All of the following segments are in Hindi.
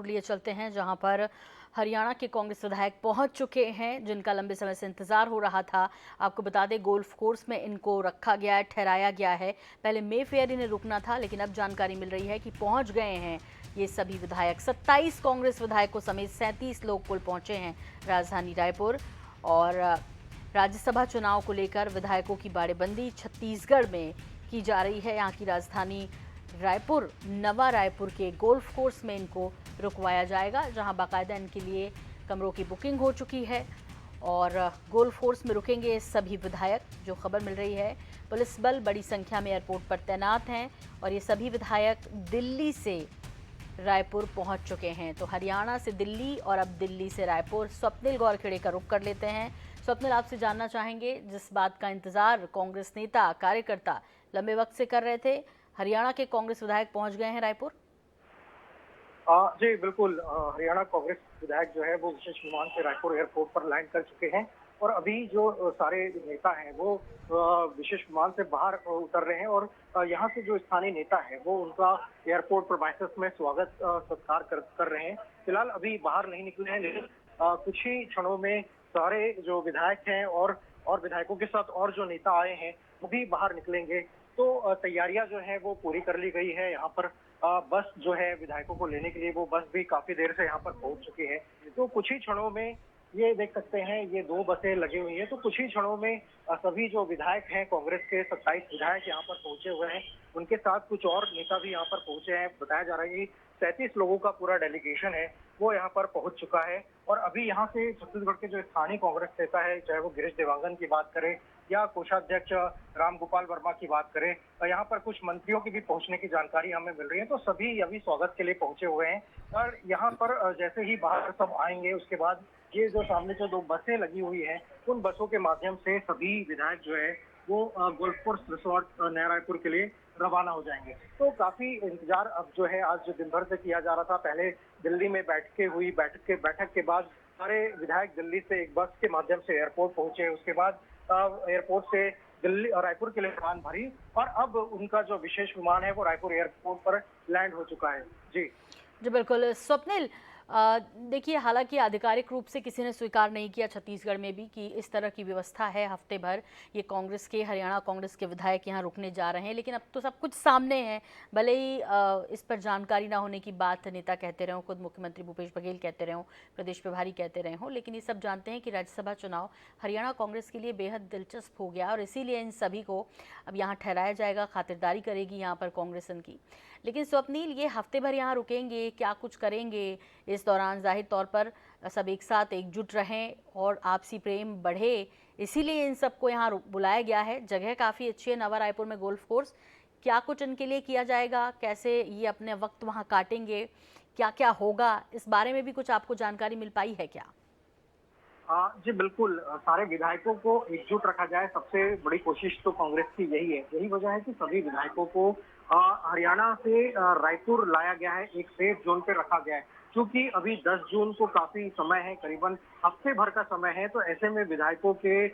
लिए चलते हैं जहां पर हरियाणा के कांग्रेस विधायक पहुंच चुके हैं जिनका लंबे समय से इंतजार हो रहा था। आपको बता दें गोल्फ कोर्स में इनको रखा गया है, ठहराया गया है। पहले मे फेयर इन्हें रुकना था, लेकिन अब जानकारी मिल रही है कि पहुंच गए हैं ये सभी विधायक। 27 कांग्रेस विधायकों समेत 37 लोग कुल पहुंचे हैं राजधानी रायपुर। और राज्यसभा चुनाव को लेकर विधायकों की बाड़ेबंदी छत्तीसगढ़ में की जा रही है। यहाँ की राजधानी रायपुर, नवा रायपुर के गोल्फ कोर्स में इनको रुकवाया जाएगा, जहां बाकायदा इनके लिए कमरों की बुकिंग हो चुकी है। और गोल्फ कोर्स में रुकेंगे सभी विधायक। जो खबर मिल रही है, पुलिस बल बड़ी संख्या में एयरपोर्ट पर तैनात हैं और ये सभी विधायक दिल्ली से रायपुर पहुंच चुके हैं। तो हरियाणा से दिल्ली और अब दिल्ली से रायपुर। स्वप्निल गौरखेड़े का रुख कर लेते हैं। स्वप्निल, आपसे जानना चाहेंगे, जिस बात का इंतजार कांग्रेस नेता कार्यकर्ता लंबे वक्त से कर रहे थे, हरियाणा के कांग्रेस विधायक पहुंच गए हैं रायपुर। जी बिल्कुल। हरियाणा कांग्रेस विधायक जो है वो विशेष विमान से रायपुर एयरपोर्ट पर लैंड कर चुके हैं और अभी जो सारे नेता हैं वो विशेष विमान से बाहर उतर रहे हैं और यहाँ से जो स्थानीय नेता है वो उनका एयरपोर्ट प्रीमाइसेस में स्वागत सत्कार कर रहे हैं। फिलहाल अभी बाहर नहीं निकले हैं, लेकिन कुछ ही क्षणों में सारे जो विधायक हैं और विधायकों के साथ और जो नेता आए हैं वो भी बाहर निकलेंगे। तो तैयारियां जो है वो पूरी कर ली गई है। यहाँ पर बस जो है विधायकों को लेने के लिए वो बस भी काफी देर से यहाँ पर पहुंच चुकी है। तो कुछ ही क्षणों में ये देख सकते हैं, ये 2 बसें लगी हुई है। तो कुछ ही क्षणों में सभी जो विधायक हैं, कांग्रेस के 27 विधायक यहाँ पर पहुंचे हुए हैं। उनके साथ कुछ और नेता भी यहाँ पर पहुंचे हैं। बताया जा रहा है कि 37 लोगों का पूरा डेलीगेशन है वो यहाँ पर पहुंच चुका है। और अभी यहाँ से छत्तीसगढ़ के जो स्थानीय कांग्रेस नेता है, चाहे वो गिरीश देवांगन की बात करें या कोषाध्यक्ष रामगोपाल वर्मा की बात करें, यहाँ पर कुछ मंत्रियों की भी पहुंचने की जानकारी हमें मिल रही है। तो सभी अभी स्वागत के लिए पहुंचे हुए हैं और यहाँ पर जैसे ही बाहर सब आएंगे उसके बाद ये जो सामने जो 2 बसें लगी हुई हैं, उन बसों के माध्यम से सभी विधायक जो है वो गोल्फ कोर्स रिसोर्ट नया रायपुर के लिए रवाना हो जाएंगे। तो काफी इंतजार अब जो है आज दिन भर से किया जा रहा था। पहले दिल्ली में बैठक के बाद सारे विधायक दिल्ली से एक बस के माध्यम से एयरपोर्ट पहुंचे। उसके बाद एयरपोर्ट से दिल्ली और रायपुर के लिए उड़ान भरी और अब उनका जो विशेष विमान है वो रायपुर एयरपोर्ट पर लैंड हो चुका है। जी जी बिल्कुल। स्वप्निल, देखिए, हालांकि आधिकारिक रूप से किसी ने स्वीकार नहीं किया छत्तीसगढ़ में भी कि इस तरह की व्यवस्था है। हफ्ते भर ये कांग्रेस के, हरियाणा कांग्रेस के विधायक यहाँ रुकने जा रहे हैं, लेकिन अब तो सब कुछ सामने है। भले ही इस पर जानकारी ना होने की बात नेता कहते रहे हों, खुद मुख्यमंत्री भूपेश बघेल कहते रहे हों, प्रदेश प्रभारी कहते रहे हों, लेकिन ये सब जानते हैं कि राज्यसभा चुनाव हरियाणा कांग्रेस के लिए बेहद दिलचस्प हो गया और इसीलिए इन सभी को अब यहाँ ठहराया जाएगा। खातिरदारी करेगी यहाँ पर कांग्रेस इनकी। लेकिन स्वप्निल, ये हफ्ते भर यहाँ रुकेंगे, क्या कुछ करेंगे इस दौरान? जाहिर तौर पर सब एक साथ एकजुट रहें और आपसी प्रेम बढ़े, इसीलिए इन सबको यहाँ बुलाया गया है। जगह काफ़ी अच्छी है नवा रायपुर में गोल्फ कोर्स। क्या कुछ इनके लिए किया जाएगा? कैसे ये अपने वक्त वहाँ काटेंगे? क्या क्या होगा? इस बारे में भी कुछ आपको जानकारी मिल पाई है क्या? जी बिल्कुल। सारे विधायकों को एकजुट रखा जाए, सबसे बड़ी कोशिश तो कांग्रेस की यही है। यही वजह है कि सभी विधायकों को हरियाणा से रायपुर लाया गया है, एक सेफ जोन पे रखा गया है। क्योंकि अभी 10 जून को काफी समय है, करीबन हफ्ते भर का समय है। तो ऐसे में विधायकों के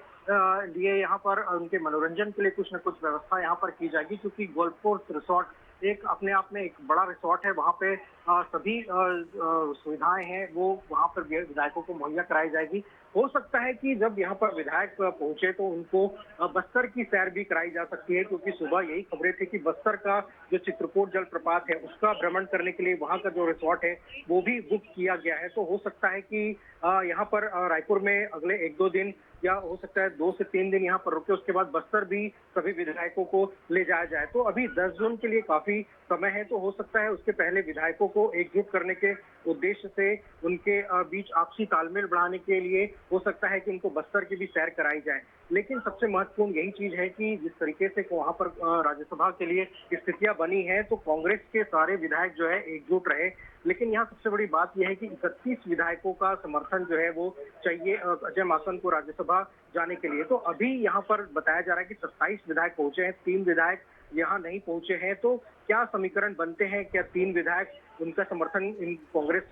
लिए यहाँ पर उनके मनोरंजन के लिए कुछ न कुछ व्यवस्था यहाँ पर की जाएगी। क्योंकि गोल्फ कोर्स रिसोर्ट एक अपने आप में एक बड़ा रिसोर्ट है। वहाँ पे सभी सुविधाएं हैं वो वहाँ पर विधायकों को मुहैया कराई जाएगी। हो सकता है कि जब यहाँ पर विधायक पहुंचे तो उनको बस्तर की सैर भी कराई जा सकती है, क्योंकि सुबह यही खबरें थी कि बस्तर का जो चित्रकूट जलप्रपात है उसका भ्रमण करने के लिए वहाँ का जो रिसोर्ट है वो भी बुक किया गया है। तो हो सकता है कि यहाँ पर रायपुर में अगले 1-2 दिन या हो सकता है 2 से 3 दिन यहाँ पर रुके, उसके बाद बस्तर भी सभी विधायकों को ले जाया जाए। तो अभी 10 जून के लिए काफी समय है। तो हो सकता है उसके पहले विधायकों को एकजुट करने के उद्देश्य से उनके बीच आपसी तालमेल बढ़ाने के लिए हो सकता है कि इनको बस्तर की भी सैर कराई जाए। लेकिन सबसे महत्वपूर्ण यही चीज है कि जिस तरीके से वहां पर राज्यसभा के लिए स्थितियां बनी है तो कांग्रेस के सारे विधायक जो है एकजुट रहे। लेकिन यहाँ सबसे बड़ी बात यह है कि 31 विधायकों का समर्थन जो है वो चाहिए अजय माकन को राज्यसभा जाने के लिए। तो अभी यहाँ पर बताया जा रहा है कि 27 विधायक पहुंचे हैं, 3 विधायक यहाँ नहीं पहुंचे हैं। तो क्या समीकरण बनते हैं? क्या 3 विधायक, उनका समर्थन इन कांग्रेस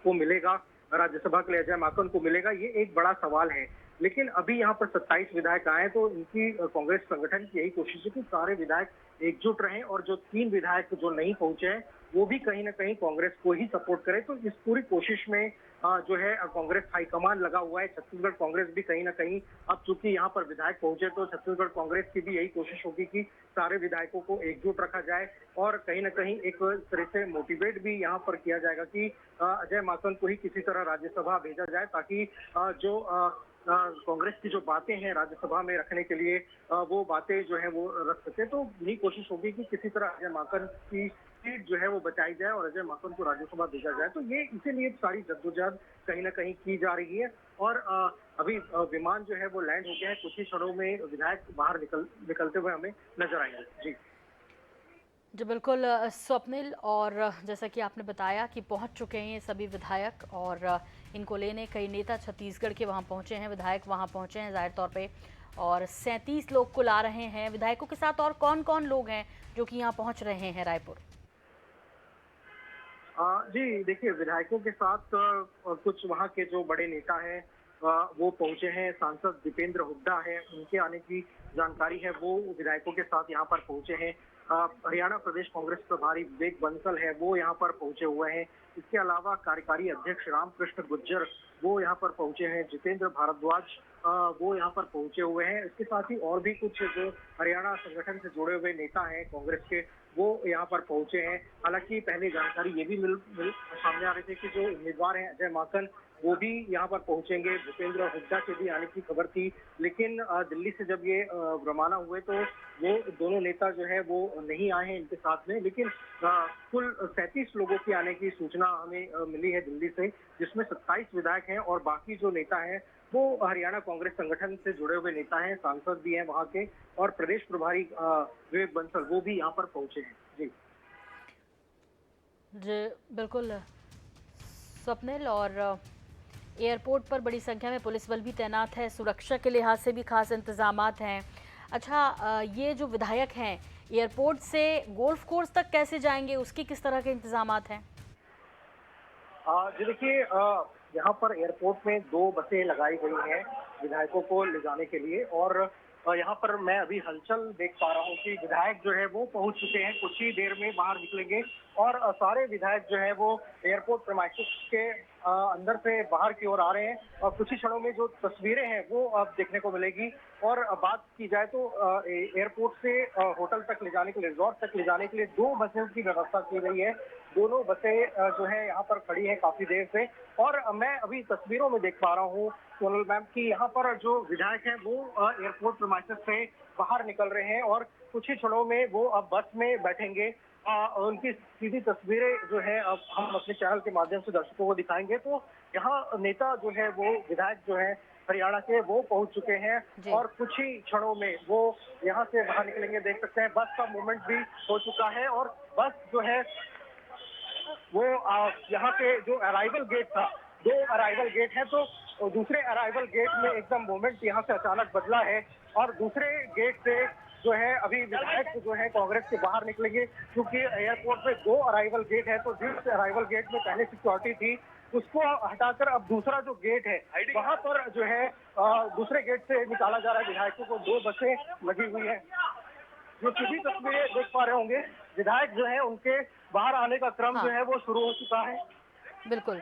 को मिलेगा, राज्यसभा के लिए अजय माकन को मिलेगा? ये एक बड़ा सवाल है। लेकिन अभी यहाँ पर 27 विधायक आए तो इनकी कांग्रेस संगठन की यही कोशिश है कि सारे विधायक एकजुट रहें और जो 3 विधायक जो नहीं पहुंचे हैं वो भी कहीं ना कहीं कांग्रेस को ही सपोर्ट करें। तो इस पूरी कोशिश में जो है कांग्रेस हाईकमान लगा हुआ है। छत्तीसगढ़ कांग्रेस भी कहीं ना कहीं, अब चूंकि यहाँ पर विधायक पहुंचे तो छत्तीसगढ़ कांग्रेस की भी यही कोशिश होगी कि सारे विधायकों को एकजुट रखा जाए और कहीं ना कहीं एक तरह से मोटिवेट भी यहाँ पर किया जाएगा कि अजय माकन को ही किसी तरह राज्यसभा भेजा जाए, ताकि जो कांग्रेस की जो बातें हैं राज्यसभा में रखने के लिए वो बातें जो है वो रख सके। तो यही कोशिश होगी कि किसी तरह अजय माकन की सीट जो है वो बचाई जाए और अजय माकन को राज्यसभा भेजा जाए। तो ये इसीलिए सारी जद्दोजहद कहीं ना कहीं की जा रही है और अभी विमान जो है वो लैंड हो गया है। कुछ ही क्षणों में विधायक बाहर निकलते हुए हमें नजर आएंगे। जी जी बिल्कुल स्वप्निल, और जैसा कि आपने बताया कि पहुंच चुके हैं ये सभी विधायक, और इनको लेने कई नेता छत्तीसगढ़ के वहां पहुंचे हैं, विधायक वहां पहुंचे हैं जाहिर तौर पे, और 37 लोग को ला रहे हैं। विधायकों के साथ और कौन कौन लोग हैं जो कि यहाँ पहुंच रहे हैं रायपुर? जी देखिए, विधायकों के साथ कुछ वहाँ के जो बड़े नेता हैं वो पहुंचे हैं। सांसद दीपेंद्र हुड्डा है, उनके आने की जानकारी है, वो विधायकों के साथ यहाँ पर पहुंचे हैं। हरियाणा प्रदेश कांग्रेस प्रभारी विवेक बंसल है, वो यहाँ पर पहुंचे हुए हैं। इसके अलावा कार्यकारी अध्यक्ष रामकृष्ण गुर्जर वो यहाँ पर पहुंचे हैं। जितेंद्र भारद्वाज वो यहाँ पर पहुंचे हुए हैं। इसके साथ ही और भी कुछ जो हरियाणा संगठन से जुड़े हुए नेता हैं कांग्रेस के, वो यहाँ पर पहुंचे हैं। हालांकि पहले जानकारी ये भी मिल सामने आ रही थी कि जो उम्मीदवार हैं अजय माकन वो भी यहाँ पर पहुंचेंगे। भूपेंद्र हुड्डा के भी आने की खबर थी, लेकिन दिल्ली से जब ये रवाना हुए तो वो दोनों नेता जो है वो नहीं आए हैं इनके साथ में। लेकिन कुल 37 लोगों की आने की सूचना हमें मिली है दिल्ली से, जिसमें 27 विधायक हैं और बाकी जो नेता हैं वो हरियाणा कांग्रेस संगठन से जुड़े हुए नेता हैं, सांसद भी हैं वहाँ के, और प्रदेश प्रभारी विवेक बंसल वो भी यहाँ पर पहुंचे हैं। जी जी बिल्कुल स्वप्निल, और एयरपोर्ट पर बड़ी संख्या में पुलिस बल भी तैनात है, सुरक्षा के लिहाज से भी खास इंतजामात हैं। अच्छा, ये जो विधायक हैं एयरपोर्ट से गोल्फ कोर्स तक कैसे जाएंगे, उसकी किस तरह के इंतजामात हैं? जी देखिए, यहाँ पर एयरपोर्ट में 2 बसें लगाई गई हैं विधायकों को ले जाने के लिए, और यहाँ पर मैं अभी हलचल देख पा रहा हूँ कि विधायक जो है वो पहुंच चुके हैं, कुछ ही देर में बाहर निकलेंगे और सारे विधायक जो है वो एयरपोर्ट प्रेमाइसेस के अंदर से बाहर की ओर आ रहे हैं। और कुछ ही क्षणों में जो तस्वीरें हैं वो अब देखने को मिलेगी। और बात की जाए तो एयरपोर्ट से होटल तक ले जाने के लिए, रिजॉर्ट तक ले जाने के लिए 2 बसों की व्यवस्था की गई है। दोनों बसें जो है यहाँ पर खड़ी है काफी देर से, और मैं अभी तस्वीरों में देख पा रहा हूँ सोनल मैम की यहाँ पर जो विधायक हैं वो एयरपोर्ट प्रेमाइसेस से बाहर निकल रहे हैं और कुछ ही क्षणों में वो अब बस में बैठेंगे। उनकी सीधी तस्वीरें जो है अब हम अपने चैनल के माध्यम से दर्शकों को दिखाएंगे। तो यहाँ नेता जो है वो विधायक जो है हरियाणा के वो पहुंच चुके हैं और कुछ ही क्षणों में वो यहाँ से बाहर निकलेंगे। देख सकते हैं बस का मूवमेंट भी हो चुका है और बस जो है वो यहाँ पे जो अराइवल गेट था, 2 अराइवल गेट है, तो दूसरे अराइवल गेट में एकदम मूवमेंट यहाँ से अचानक बदला है और दूसरे गेट से जो है अभी विधायक जो है कांग्रेस के बाहर निकलेंगे, क्योंकि एयरपोर्ट में 2 अराइवल गेट है। तो जिस अराइवल गेट में पहले सिक्योरिटी थी उसको हटाकर अब दूसरा जो गेट है वहां पर जो है दूसरे गेट से निकाला जा रहा है विधायकों को। 2 बसें लगी हुई है, जो सीधी तस्वीरें देख पा रहे होंगे। विधायक जो है उनके बाहर आने का क्रम जो है वो शुरू हो चुका है। बिल्कुल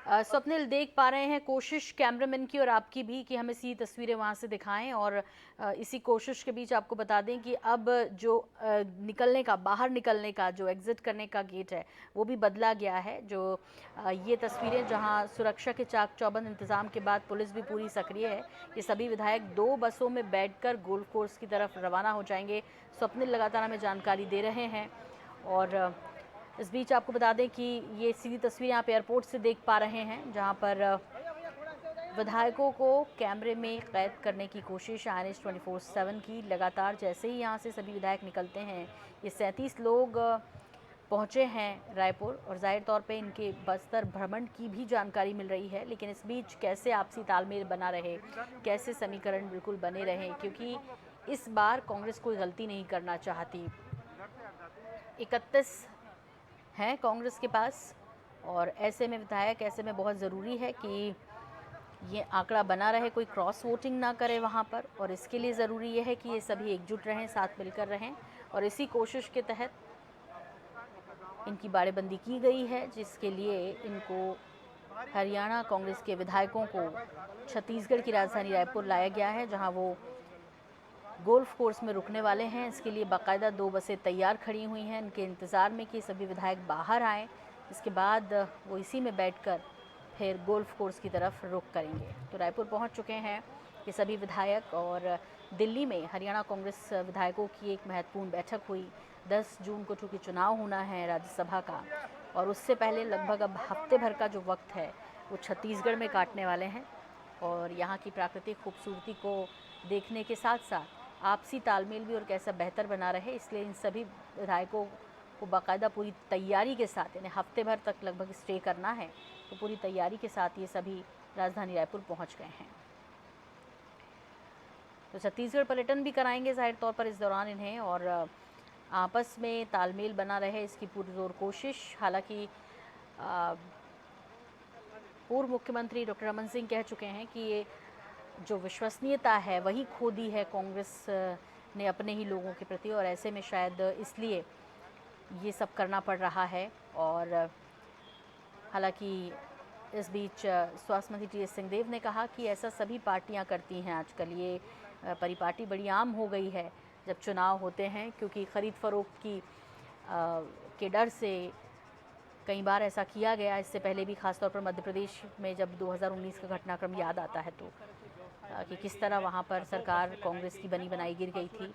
स्वप्निल, देख पा रहे हैं कोशिश कैमरामैन की और आपकी भी कि हमें सीधी तस्वीरें वहां से दिखाएं, और इसी कोशिश के बीच आपको बता दें कि अब जो निकलने का, बाहर निकलने का, जो एग्जिट करने का गेट है वो भी बदला गया है। जो ये तस्वीरें जहां सुरक्षा के चाक चौबंद इंतजाम के बाद पुलिस भी पूरी सक्रिय है, ये सभी विधायक 2 बसों में बैठकर गोल्फ कोर्स की तरफ रवाना हो जाएंगे। स्वप्निल लगातार हमें जानकारी दे रहे हैं, और इस बीच आपको बता दें कि ये सीधी तस्वीर यहाँ पे एयरपोर्ट से देख पा रहे हैं, जहाँ पर विधायकों को कैमरे में कैद करने की कोशिश INS 24/7 की लगातार। जैसे ही यहाँ से सभी विधायक निकलते हैं, ये 37 लोग पहुँचे हैं रायपुर, और जाहिर तौर पे इनके बस्तर भ्रमण की भी जानकारी मिल रही है। लेकिन इस बीच कैसे आपसी तालमेल बना रहे, कैसे समीकरण बिल्कुल बने रहें, क्योंकि इस बार कांग्रेस कोई गलती नहीं करना चाहती। 31 हैं कांग्रेस के पास, और ऐसे में विधायक, ऐसे में बहुत ज़रूरी है कि ये आंकड़ा बना रहे, कोई क्रॉस वोटिंग ना करे वहाँ पर, और इसके लिए ज़रूरी ये है कि ये सभी एकजुट रहें, साथ मिलकर रहें, और इसी कोशिश के तहत इनकी बाड़ेबंदी की गई है, जिसके लिए इनको हरियाणा कांग्रेस के विधायकों को छत्तीसगढ़ की राजधानी रायपुर लाया गया है, जहां वो गोल्फ कोर्स में रुकने वाले हैं। इसके लिए बाकायदा 2 बसें तैयार खड़ी हुई हैं इनके इंतज़ार में कि सभी विधायक बाहर आएँ। इसके बाद वो इसी में बैठकर फिर गोल्फ कोर्स की तरफ रुख करेंगे। तो रायपुर पहुंच चुके हैं ये सभी विधायक, और दिल्ली में हरियाणा कांग्रेस विधायकों की एक महत्वपूर्ण बैठक हुई। 10 जून को चूँकि चुनाव होना है राज्यसभा का, और उससे पहले लगभग अब हफ्ते भर का जो वक्त है वो छत्तीसगढ़ में काटने वाले हैं, और यहाँ की प्राकृतिक खूबसूरती को देखने के साथ साथ आपसी तालमेल भी और कैसा बेहतर बना रहे, इसलिए इन सभी विधायकों को बाकायदा पूरी तैयारी के साथ, यानी हफ्ते भर तक लगभग स्टे करना है, तो पूरी तैयारी के साथ ये सभी राजधानी रायपुर पहुंच गए हैं। तो छत्तीसगढ़ पर्यटन भी कराएंगे जाहिर तौर पर इस दौरान इन्हें, और आपस में तालमेल बना रहे इसकी पूरी जोर कोशिश। हालांकि पूर्व मुख्यमंत्री डॉक्टर रमन सिंह कह चुके हैं कि ये जो विश्वसनीयता है वही खो दी है कांग्रेस ने अपने ही लोगों के प्रति, और ऐसे में शायद इसलिए ये सब करना पड़ रहा है। और हालांकि इस बीच स्वास्थ्य मंत्री टी एस सिंहदेव ने कहा कि ऐसा सभी पार्टियां करती हैं आजकल, ये परिपाटी बड़ी आम हो गई है जब चुनाव होते हैं, क्योंकि ख़रीद फरोख्त की के डर से कई बार ऐसा किया गया। इससे पहले भी खासतौर पर मध्य प्रदेश में जब 2019 का घटनाक्रम याद आता है तो कि किस तरह वहाँ पर सरकार कांग्रेस की बनी बनाई गिर गई थी,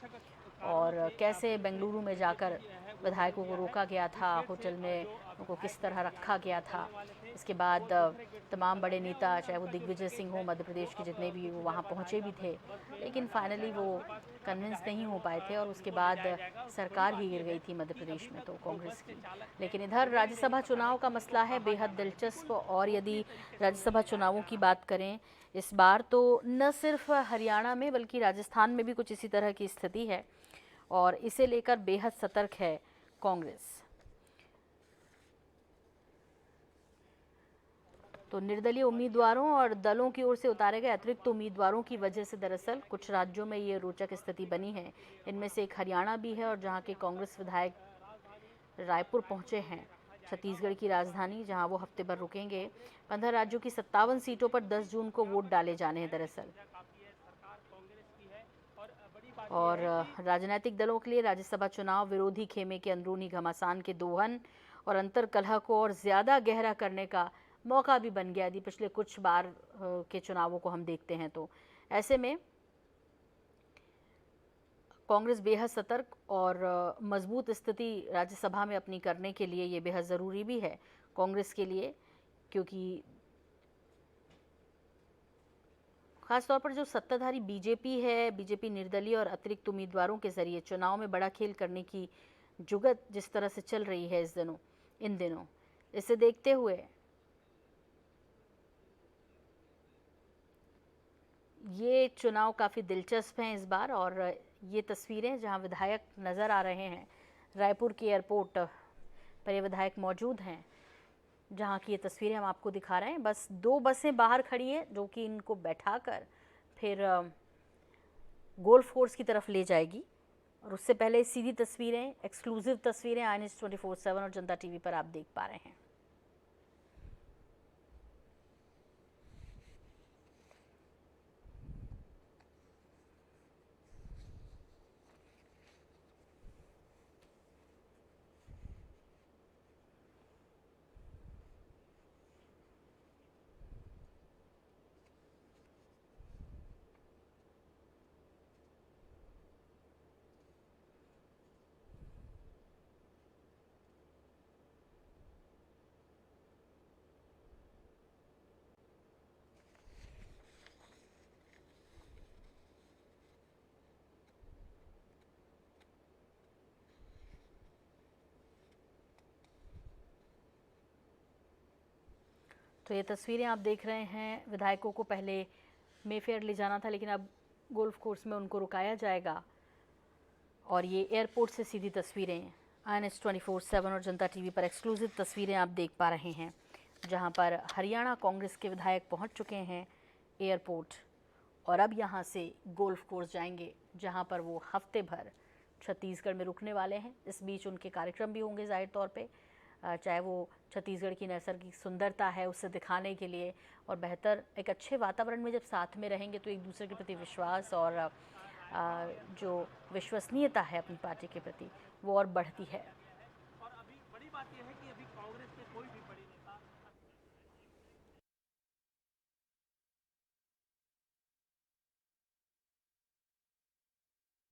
और कैसे बेंगलुरु में जाकर विधायकों को रोका गया था, होटल में उनको किस तरह रखा गया था। इसके बाद तमाम बड़े नेता, चाहे वो दिग्विजय सिंह हो मध्य प्रदेश के, जितने भी वो वहाँ पहुँचे भी थे, लेकिन फाइनली वो कन्विंस नहीं हो पाए थे, और उसके बाद सरकार ही गिर गई थी मध्य प्रदेश में तो कांग्रेस की। लेकिन इधर राज्यसभा चुनाव का मसला है बेहद दिलचस्प, और यदि राज्यसभा चुनावों की बात करें इस बार, तो न सिर्फ हरियाणा में बल्कि राजस्थान में भी कुछ इसी तरह की स्थिति है, और इसे लेकर बेहद सतर्क है कांग्रेस। तो निर्दलीय उम्मीदवारों और दलों की ओर से उतारे गए अतिरिक्त उम्मीदवारों की वजह से दरअसल कुछ राज्यों में ये रोचक स्थिति बनी है। इनमें से एक हरियाणा भी है, और जहां के कांग्रेस विधायक रायपुर पहुंचे हैं, छत्तीसगढ़ की राजधानी, जहां वो हफ्ते भर रुकेंगे। 15 राज्यों की 57 सीटों पर 10 जून को वोट डाले जाने हैं दरअसल। और राजनीतिक दलों के लिए राज्यसभा चुनाव विरोधी खेमे के अंदरूनी घमासान के दोहन और अंतर कलह को और ज़्यादा गहरा करने का मौका भी बन गया। यदि पिछले कुछ बार के चुनावों को हम देखते हैं तो ऐसे में कांग्रेस बेहद सतर्क और मजबूत स्थिति राज्यसभा में अपनी करने के लिए ये बेहद ज़रूरी भी है कांग्रेस के लिए, क्योंकि खासतौर पर जो सत्ताधारी बीजेपी है, बीजेपी निर्दलीय और अतिरिक्त उम्मीदवारों के जरिए चुनाव में बड़ा खेल करने की जुगत जिस तरह से चल रही है इन दिनों, इसे देखते हुए ये चुनाव काफ़ी दिलचस्प हैं इस बार। और ये तस्वीरें जहां विधायक नज़र आ रहे हैं, रायपुर के एयरपोर्ट पर ये विधायक मौजूद हैं, जहां की ये तस्वीरें हम आपको दिखा रहे हैं। बस 2 बसें बाहर खड़ी हैं जो कि इनको बैठाकर फिर गोल्फ कोर्स की तरफ ले जाएगी, और उससे पहले सीधी तस्वीरें, एक्सक्लूसिव तस्वीरें INS 24/7 और जनता टीवी पर आप देख पा रहे हैं। तो ये तस्वीरें आप देख रहे हैं, विधायकों को पहले मेफेयर ले जाना था, लेकिन अब गोल्फ कोर्स में उनको रुकाया जाएगा। और ये एयरपोर्ट से सीधी तस्वीरें INS 24/7 और जनता टीवी पर एक्सक्लूसिव तस्वीरें आप देख पा रहे हैं, जहां पर हरियाणा कांग्रेस के विधायक पहुंच चुके हैं एयरपोर्ट और अब यहाँ से गोल्फ कोर्स जाएंगे, जहाँ पर वो हफ्ते भर छत्तीसगढ़ में रुकने वाले हैं। इस बीच उनके कार्यक्रम भी होंगे जाहिर तौर पे, चाहे वो छत्तीसगढ़ की नैसर्गिक सुंदरता है उसे दिखाने के लिए, और बेहतर एक अच्छे वातावरण में जब साथ में रहेंगे तो एक दूसरे के प्रति विश्वास और जो विश्वसनीयता है अपनी पार्टी के प्रति वो और बढ़ती है। और अभी बड़ी बात यह है कि अभी कांग्रेस के कोई भी